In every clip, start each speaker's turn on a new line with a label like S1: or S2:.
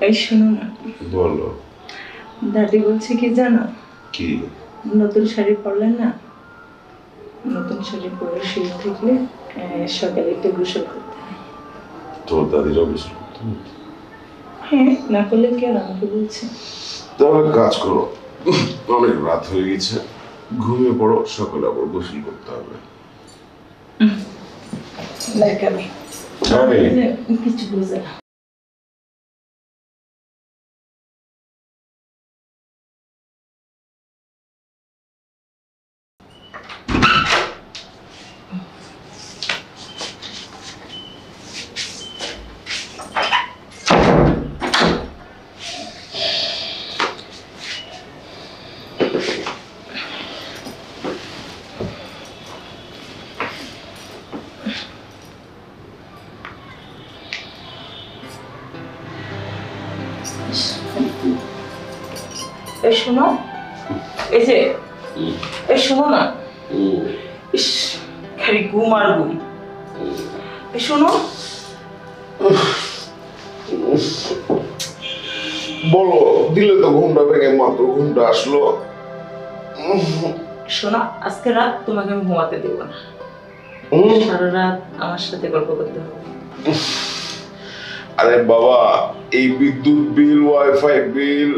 S1: এই শোনো না,
S2: বলো।
S1: দাদি বলছে কি জানো?
S2: কি?
S1: নতুন শাড়ি পরলে না, নতুন শাড়ি পরে শুয়ে থাকলে সকালে একটু গোসল করতে হয়।
S2: তোর দাদিরা গোসল করতে হয়?
S1: হ্যাঁ, না করলে কি আর আমাকে বলছে?
S2: তাহলে কাজ করো, অনেক রাত হয়ে গেছে, ঘুমিয়ে পড়ো, সকালে আবার গোসল করতে হবে।
S1: দেখ আমি কিছু বুঝে না। এই শোনো, এই যে এই শোনো না, ইস খালি ঘুম আর ঘুম। এই শোনো,
S2: বলো, দিলে তো ঘুমটা ভেঙে মাত্র ঘুমটা আসলো।
S1: শোনো, আজকে রাত তোমাকে আমি ঘুমাতে দেব না, সারা রাত আমার সাথে গল্প করতে হবে।
S2: আরে বাবা, এই বিদ্যুৎ বিল, ওয়াইফাই বিল,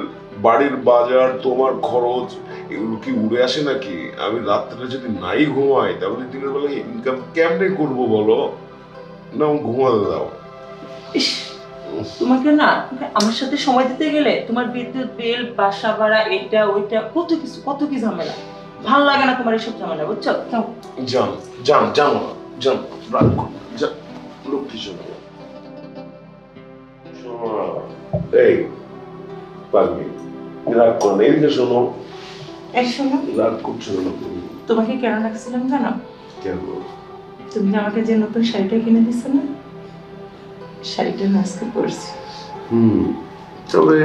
S2: বাড়ির বাজার, তোমার খরচ, এগুলো কি উড়ে আসে নাকি? আমি রাত্রে যদি নাই ঘুমাই তাহলে দিনের বেলা ইনকাম কেমনে করবো বলো? না ঘুমাতে দাও।
S1: ইস, তোমাকে না আমার সাথে সময় দিতে গেলে তোমার বিদ্যুৎ বিল, বাসা ভাড়া, এটা ওইটা, কত কি ঝামেলা। ভাল লাগে না তোমার এসব ঝামেলা, বুঝছো?
S2: জান জান জানো না, জান রাগ করো না, জান লক্ষ্মী শোনো। এই পাগলি, রাগ করো না, এদিকে শোনো।
S1: এই শোনো,
S2: রাগ করছো না তুমি?
S1: তোমাকে কেন রাখছিলাম জানো?
S2: কেন?
S1: তুমি যে আমাকে যে নতুন শাড়িটা কিনে দিছো না, শাড়িটা না আজকে পরছি।
S2: তবে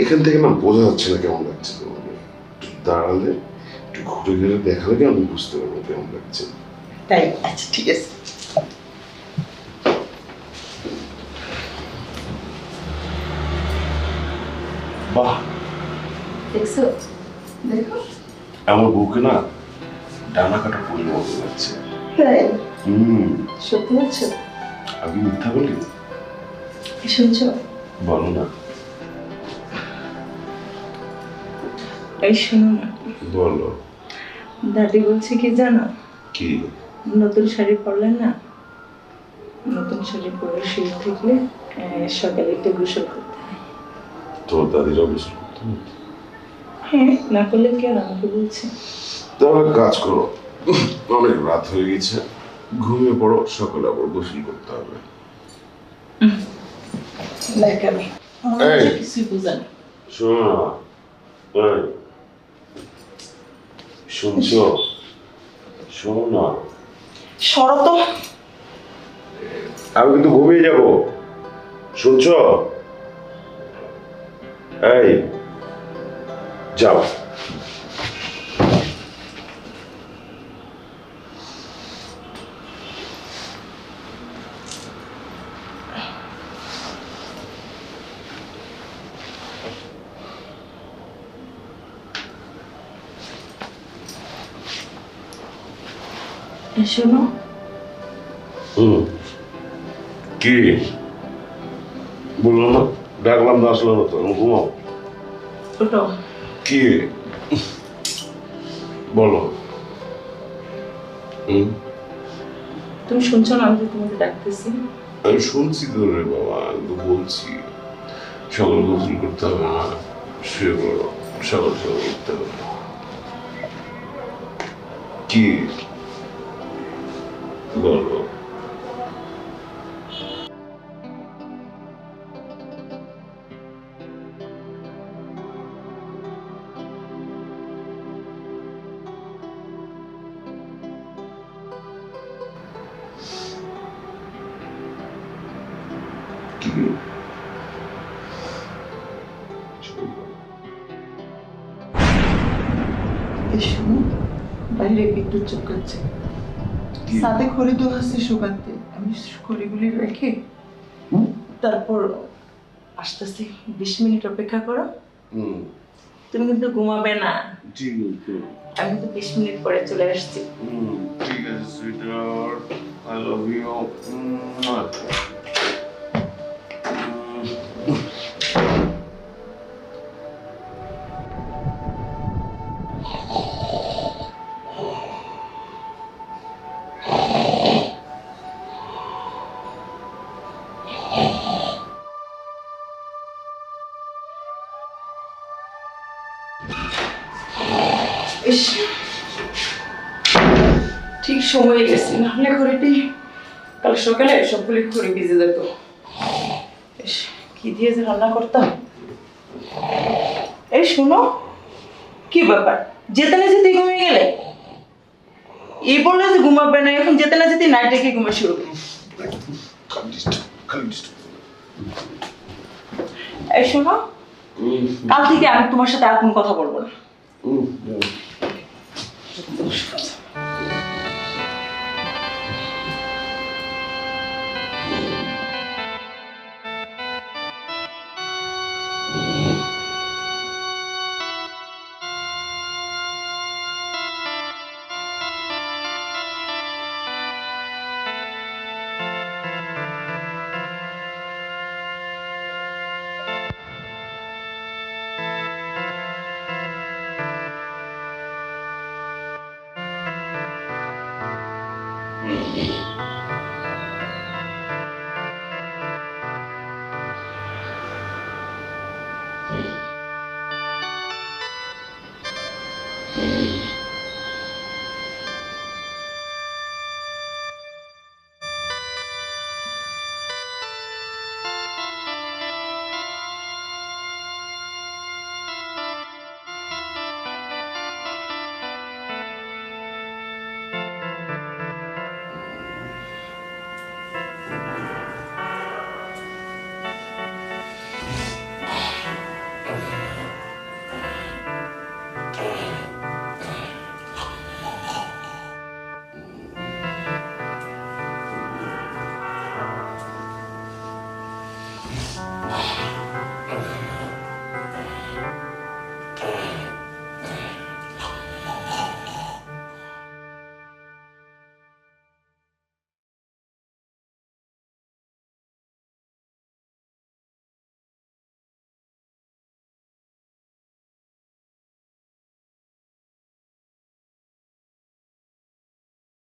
S2: এখান থেকে না বোঝা যাচ্ছে না কেমন লাগছে তোমাকে। একটু দাঁড়ালে, একটু ঘুরে ঘুরে দেখালে কি আমি বুঝতে পারবো কেমন লাগছে।
S1: তাই? আচ্ছা ঠিক আছে।
S2: বাহ,
S1: দেখছো? দেখো
S2: আমার বউকে না ডানা কাটার পরিবর্তন লাগছে।
S1: তাই? সত্যি বলছো?
S2: আমি মিথ্যা বলি?
S1: শুনছো?
S2: বলো না।
S1: এই শোনো না,
S2: বলো।
S1: দাদি বলছে কি জানো?
S2: কি?
S1: নতুন শাড়ি পরলে না, নতুন শাড়ি পরে শুয়ে থাকলে সকালে একটু গোসল করতে হয়।
S2: তোর দাদিরা গোসল করতে হয়?
S1: হ্যাঁ, না করলে কি আর আমাকে বলছে?
S2: তাহলে কাজ করো, অনেক রাত হয়ে গেছে, ঘুমিয়ে পড়ো, সকালে আবার গোসল করতে হবে।
S1: দেখ আমি কিছুই বুঝে না।
S2: শোনো না, শুনছো? শোনো না,
S1: সরো তো।
S2: আমি কিন্তু ঘুমিয়ে যাব, শুনছো? এই যাও।
S1: শোনো,
S2: কি বললো না? ডাকলাম না, আসলো না তো, ঘুমাও।
S1: ওঠো।
S2: কি বলো?
S1: তুমি শুনছো না আমি যে তোমাকে ডাকতেছি?
S2: আমি শুনছি তো রে বাবা, আমি তো বলছি সকাল গোসল করতে হবে না, শুয়ে পড়ো, সকাল সকাল উঠতে হবে। কি বলো?
S1: শোনো, বাইরে বিদ্যুৎ চমকাচ্ছে, সাথে খড়ি তো আছে শুকাতে, আমি খড়িগুলি রেখে তারপর আসতেছি, 20 মিনিট অপেক্ষা করো।
S2: হুম,
S1: তুমি কিন্তু ঘুমাবে না,
S2: ঠিক আছে।
S1: আমি কিন্তু 20 মিনিট পরে চলে আসছি।
S2: ঠিক আছে সুইটার, আই লাভ ইউ।
S1: ইস, ঠিক সময়ে গেছি, নাহলে ঘড়িটি কাল সকালে সবগুলি ঘড়ি ভিজে যেত। ইস, কি দিয়ে যে রান্না করতাম। এই শোনো, কি ব্যাপার, যেতে না যেতে ঘুমিয়ে গেলে? এই বললে যে ঘুমাবে না, এখন যেতে না যেতে নাইট ডেকে ঘুমে শুরু। এই শোনো, কাল থেকে আমি তোমার সাথে আর কোনো কথা বলবো না।